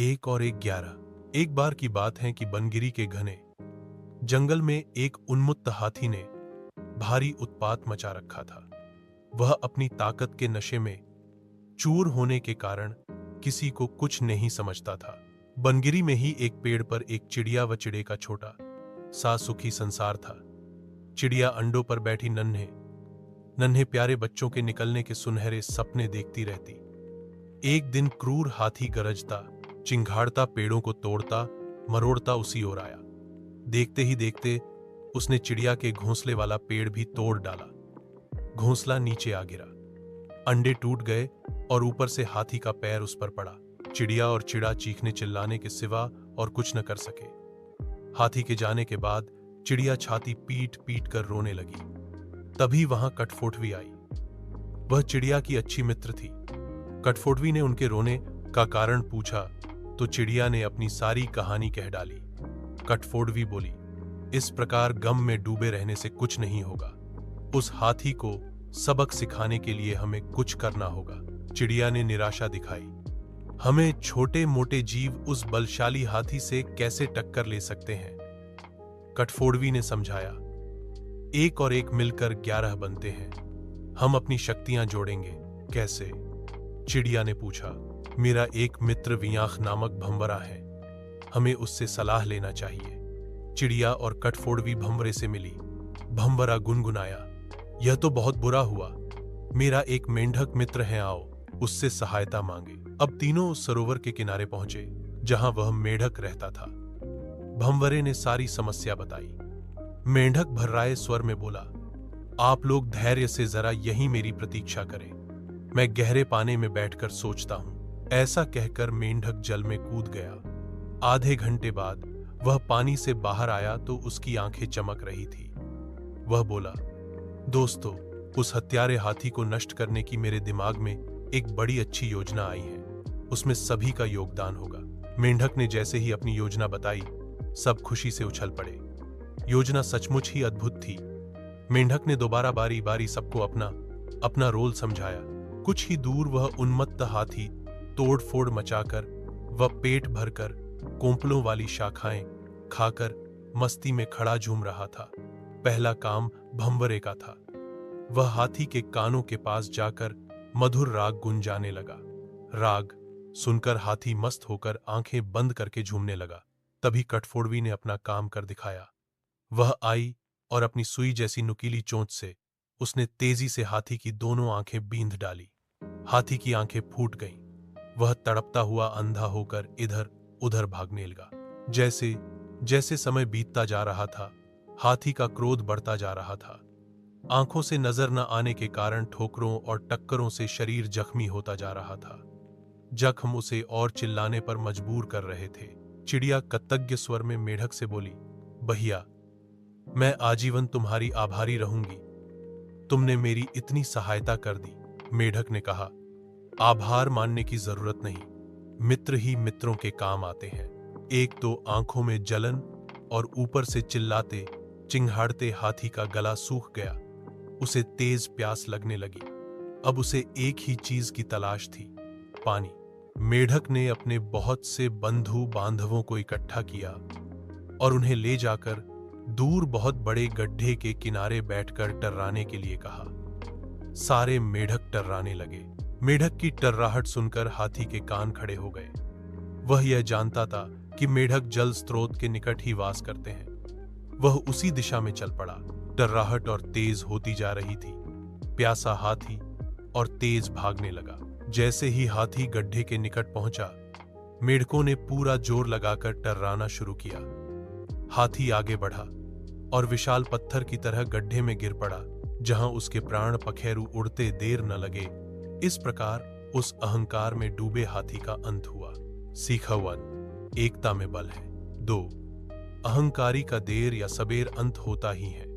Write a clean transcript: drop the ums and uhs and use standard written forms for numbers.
एक और एक 11। एक बार की बात है कि बनगिरी के घने जंगल में एक उन्मत्त हाथी ने भारी उत्पात मचा रखा था। वह अपनी ताकत के नशे में चूर होने के कारण किसी को कुछ नहीं समझता था। बनगिरी में ही एक पेड़ पर एक चिड़िया व चिड़े का छोटा सा सुखी संसार था। चिड़िया अंडों पर बैठी नन्हे नन्हे प्यारे बच्चों के निकलने के सुनहरे सपने देखती रहती। एक दिन क्रूर हाथी गरजता चिंघाड़ता पेड़ों को तोड़ता मरोड़ता उसी ओर आया। देखते ही देखते उसने चिड़िया के घोंसले वाला पेड़ भी तोड़ डाला। घोंसला नीचे आ गिरा, अंडे टूट गए और ऊपर से हाथी का पैर उस पर पड़ा। चिड़िया और चिड़ा चीखने चिल्लाने के सिवा और कुछ न कर सके। हाथी के जाने के बाद चिड़िया छाती पीट पीट कर रोने लगी। तभी वहां कठफोटवी आई। वह चिड़िया की अच्छी मित्र थी। कठफोटवी ने उनके रोने का कारण पूछा तो चिड़िया ने अपनी सारी कहानी कह डाली। कठफोटवी बोली, इस प्रकार गम में डूबे रहने से कुछ नहीं होगा। उस हाथी को सबक सिखाने के लिए हमें कुछ करना होगा। चिड़िया ने निराशा दिखाई। हमें छोटे मोटे जीव उस बलशाली हाथी से कैसे टक्कर ले सकते हैं? कठफोटवी ने समझाया, एक और एक मिलकर 11 बनते हैं। हम अपनी शक्तियां जोड़ेंगे। कैसे? चिड़िया ने पूछा। मेरा एक मित्र वियांख नामक भंवरा है, हमें उससे सलाह लेना चाहिए। चिड़िया और कठफोटवी भंवरे से मिली। भंवरा गुनगुनाया, यह तो बहुत बुरा हुआ। मेरा एक मेंढक मित्र है, आओ उससे सहायता मांगे। अब तीनों उस सरोवर के किनारे पहुंचे जहां वह मेंढक रहता था। भंवरे ने सारी समस्या बताई। मेंढक भर्राए स्वर में बोला, आप लोग धैर्य से जरा यहीं मेरी प्रतीक्षा करें, मैं गहरे पानी में बैठकर सोचता हूं। ऐसा कहकर मेंढक जल में कूद गया। आधे घंटे बाद वह पानी से बाहर आया तो उसकी आंखें चमक रही थी। वह बोला, दोस्तों, उस हत्यारे हाथी को नष्ट करने की मेरे दिमाग में एक बड़ी अच्छी योजना आई है। उसमें सभी का योगदान होगा। मेंढक ने जैसे ही अपनी योजना बताई, सब खुशी से उछल पड़े। योजना सचमुच ही अद्भुत थी। मेंढक ने दोबारा बारी बारी सबको अपना रोल समझाया। कुछ ही दूर वह उन्मत्त हाथी तोड़-फोड़ मचाकर व पेट भरकर कोंपलों वाली शाखाएं खाकर मस्ती में खड़ा झूम रहा था। पहला काम भंवरे का था। वह हाथी के कानों के पास जाकर मधुर राग गुंजाने लगा। राग सुनकर हाथी मस्त होकर आंखें बंद करके झूमने लगा। तभी कठफोटवी ने अपना काम कर दिखाया। वह आई और अपनी सुई जैसी नुकीली चोंच से उसने तेजी से हाथी की दोनों आंखें बींध डाली। हाथी की आंखें फूट गईं। वह तड़पता हुआ अंधा होकर इधर उधर भागने लगा। जैसे जैसे समय बीतता जा रहा था, हाथी का क्रोध बढ़ता जा रहा था। आंखों से नजर न आने के कारण ठोकरों और टक्करों से शरीर जख्मी होता जा रहा था। जख्म उसे और चिल्लाने पर मजबूर कर रहे थे। चिड़िया कृतज्ञ स्वर में मेढक से बोली, भैया, मैं आजीवन तुम्हारी आभारी रहूंगी। तुमने मेरी इतनी सहायता कर दी। मेढक ने कहा, आभार मानने की जरूरत नहीं, मित्र ही मित्रों के काम आते हैं। एक तो आंखों में जलन और ऊपर से चिल्लाते चिंघाड़ते हाथी का गला सूख गया। उसे तेज प्यास लगने लगी। अब उसे एक ही चीज की तलाश थी, पानी। मेढक ने अपने बहुत से बंधु बांधवों को इकट्ठा किया और उन्हें ले जाकर दूर बहुत बड़े गड्ढे के किनारे बैठकर टर्राने के लिए कहा। सारे मेढक टर्राने लगे। मेढक की टर्राहट सुनकर हाथी के कान खड़े हो गए। वह यह जानता था कि मेढक जल स्रोत के निकट ही वास करते हैं। वह उसी दिशा में चल पड़ा। टर्राहट और तेज होती जा रही थी। प्यासा हाथी और तेज भागने लगा। जैसे ही हाथी गड्ढे के निकट पहुंचा, मेढकों ने पूरा जोर लगाकर टर्राना शुरू किया। हाथी आगे बढ़ा और विशाल पत्थर की तरह गड्ढे में गिर पड़ा, जहां उसके प्राण पखेरु उड़ते देर न लगे। इस प्रकार उस अहंकार में डूबे हाथी का अंत हुआ। सीखा 1, एकता में बल है। 2, अहंकारी का देर या सबेर अंत होता ही है।